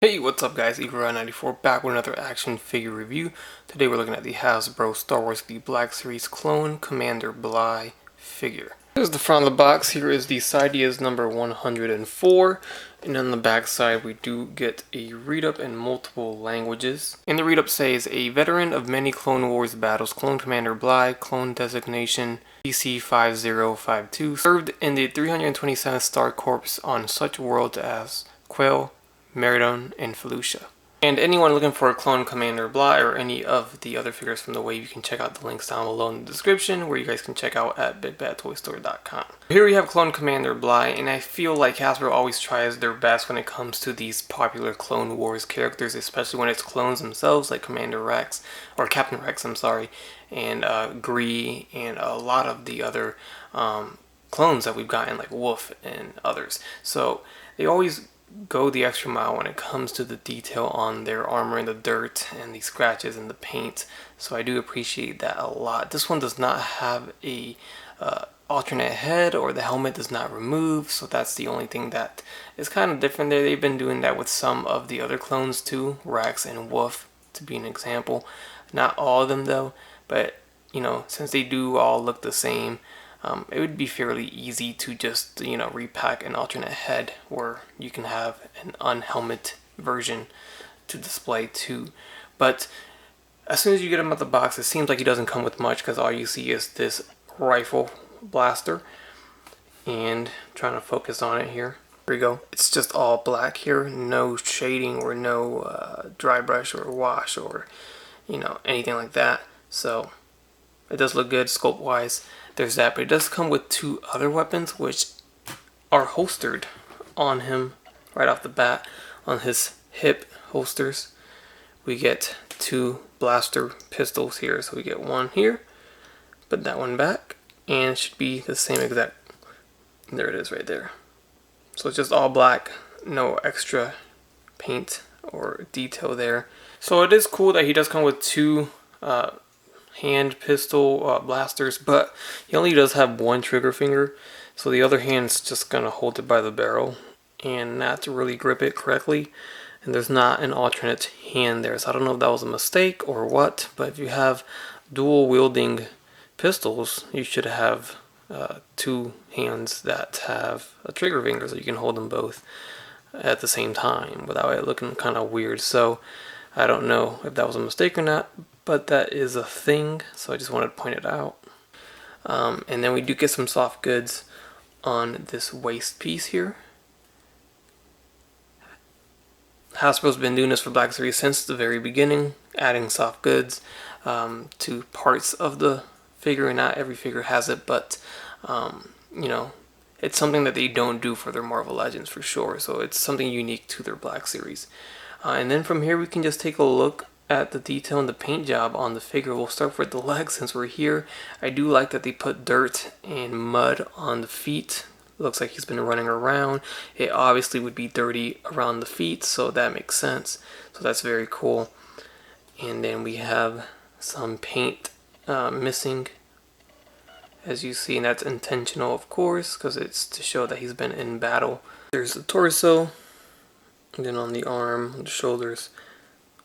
Hey, what's up guys, Eagle94 back with another action figure review. Today we're looking at the Hasbro Star Wars The Black Series clone Commander Bly figure. Here's the front of the box. Here is the side is number 104, and on the back side we do get a read-up in multiple languages. And the read-up says, a veteran of many Clone Wars battles, Clone Commander Bly, clone designation PC5052, served in the 327th Star Corps on such worlds as Quail, Meridon, and Felucia. And anyone looking for a clone Commander Bly or any of the other figures from the wave, you can check out the links down below in the description, where you guys can check out at bigbadtoystore.com. Here we have clone Commander Bly, and I feel like Hasbro always tries their best when it comes to these popular Clone Wars characters, especially when it's clones themselves like Commander Rex, or Captain Rex, I'm sorry, and Gree, and a lot of the other clones that we've gotten like Wolf and others. So they always go the extra mile when it comes to the detail on their armor and the dirt and the scratches and the paint, so I do appreciate that a lot. This one does not have a alternate head, or the helmet does not remove, so that's the only thing that is kind of different there. They've been doing that with some of the other clones too, Rex and Wolf to be an example. Not all of them though, but you know, since they do all look the same, it would be fairly easy to just, you know, repack an alternate head where you can have an unhelmet version to display too. But as soon as you get him out the box, it seems like he doesn't come with much, because all you see is this rifle blaster. And trying to focus on it here. Here we go. It's just all black here, no shading or no dry brush or wash or, you know, anything like that. So it does look good sculpt wise. There's that, but it does come with two other weapons which are holstered on him right off the bat. On his hip holsters we get two blaster pistols here, so we get one here, put that one back, and it should be the same exact, there it is right there. So it's just all black, no extra paint or detail there. So it is cool that he does come with two hand pistol blasters, but he only does have one trigger finger, so the other hand's just gonna hold it by the barrel and not really grip it correctly, and there's not an alternate hand there, so I don't know if that was a mistake or what. But if you have dual wielding pistols, you should have two hands that have a trigger finger, so you can hold them both at the same time without it looking kind of weird. So I don't know if that was a mistake or not, but that is a thing, so I just wanted to point it out. And then we do get some soft goods on this waist piece here. Hasbro's been doing this for Black Series since the very beginning, adding soft goods to parts of the figure. Not every figure has it, but you know, it's something that they don't do for their Marvel Legends for sure, so it's something unique to their Black Series. And then from here we can just take a look at the detail and the paint job on the figure. We'll start with the legs since we're here. I do like that they put dirt and mud on the feet. Looks like he's been running around. It obviously would be dirty around the feet, so that makes sense. So that's very cool. And then we have some paint missing, as you see, and that's intentional of course, because it's to show that he's been in battle. There's the torso, and then on the arm, the shoulders,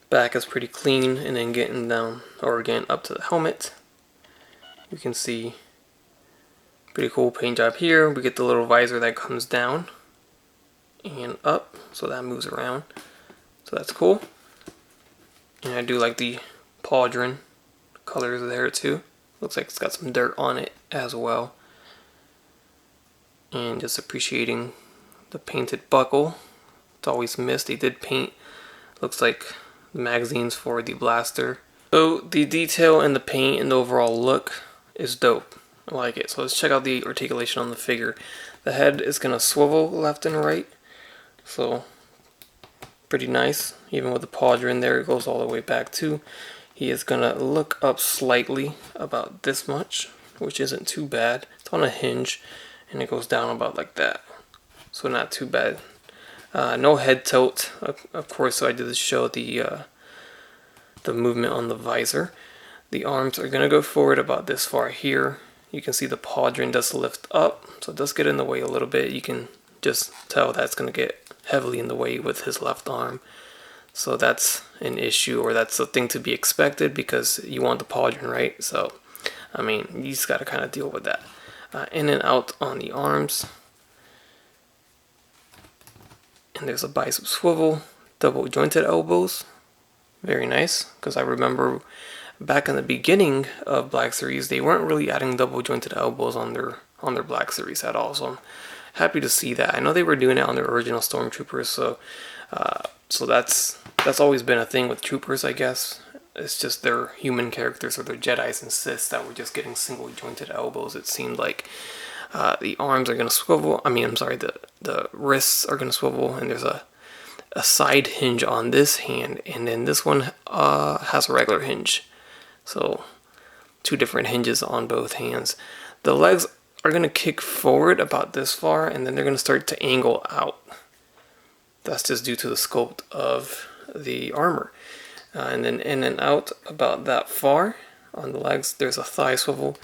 back is pretty clean, and then getting down, or again up to the helmet, you can see pretty cool paint job here. We get the little visor that comes down and up, so that moves around, so that's cool. And I do like the pauldron colors there too. Looks like it's got some dirt on it as well. And just appreciating the painted buckle. It's always missed. They did paint, looks like, the magazines for the blaster. So the detail and the paint and the overall look is dope. I like it. So let's check out the articulation on the figure. The head is going to swivel left and right, so pretty nice. Even with the pauldron there, it goes all the way back too. He is going to look up slightly, about this much, which isn't too bad. It's on a hinge, and it goes down about like that, so not too bad. No head tilt, of course, so I did show the movement on the visor. The arms are going to go forward about this far here. You can see the pauldron does lift up, so it does get in the way a little bit. You can just tell that's going to get heavily in the way with his left arm. So that's an issue, or that's a thing to be expected because you want the pauldron, right? So, I mean, you just got to kind of deal with that. In and out on the arms. And there's a bicep swivel, double jointed elbows. Very nice, because I remember back in the beginning of Black Series, they weren't really adding double jointed elbows on their Black Series at all. So I'm happy to see that. I know they were doing it on their original Stormtroopers, so that's always been a thing with troopers, I guess. It's just their human characters or their Jedis and Siths that were just getting single jointed elbows. It seemed like the arms are gonna swivel. I mean, I'm sorry, the wrists are gonna swivel, and there's a side hinge on this hand, and then this one has a regular hinge. So 2 different hinges on both hands. The legs are going to kick forward about this far, and then they're going to start to angle out. That's just due to the sculpt of the armor. And then in and out about that far on the legs. There's a thigh swivel,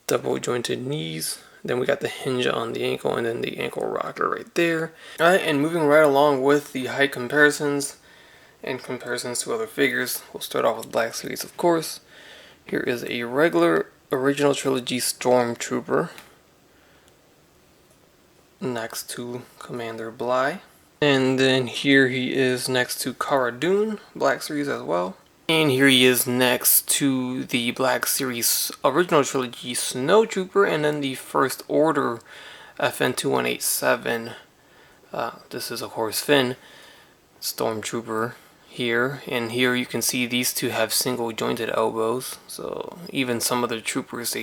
double jointed knees. Then we got the hinge on the ankle, and then the ankle rocker right there. Alright, and moving right along with the height comparisons and comparisons to other figures. We'll start off with Black Series, of course. Here is a regular original trilogy Stormtrooper next to Commander Bly. And then here he is next to Cara Dune, Black Series as well. And here he is next to the Black Series original trilogy Snowtrooper, and then the First Order FN2187. This is of course Finn, Stormtrooper here, and here you can see these two have single jointed elbows. So even some of the troopers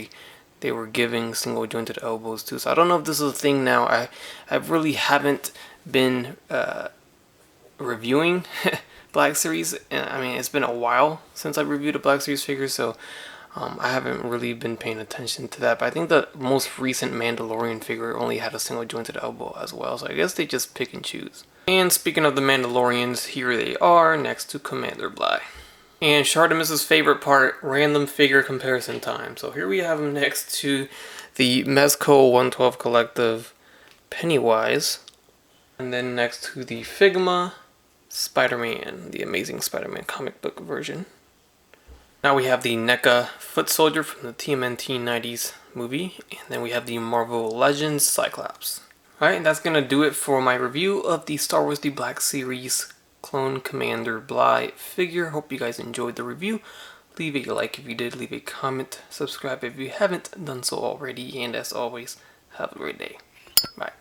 they were giving single jointed elbows too. So I don't know if this is a thing now. I really haven't been reviewing Black Series, and I mean, it's been a while since I reviewed a Black Series figure, so I haven't really been paying attention to that. But I think the most recent Mandalorian figure only had a single jointed elbow as well, so I guess they just pick and choose. And speaking of the Mandalorians, here they are next to Commander Bly. And Shartimus's favorite part, random figure comparison time. So here we have him next to the Mezco 112 Collective Pennywise, and then next to the Figma Spider-Man, the Amazing Spider-Man comic book version. Now we have the NECA Foot Soldier from the TMNT 90s movie, and then we have the Marvel Legends Cyclops. Alright, and that's going to do it for my review of the Star Wars The Black Series Clone Commander Bly figure. Hope you guys enjoyed the review. Leave a like if you did, leave a comment, subscribe if you haven't done so already, and as always, have a great day. Bye.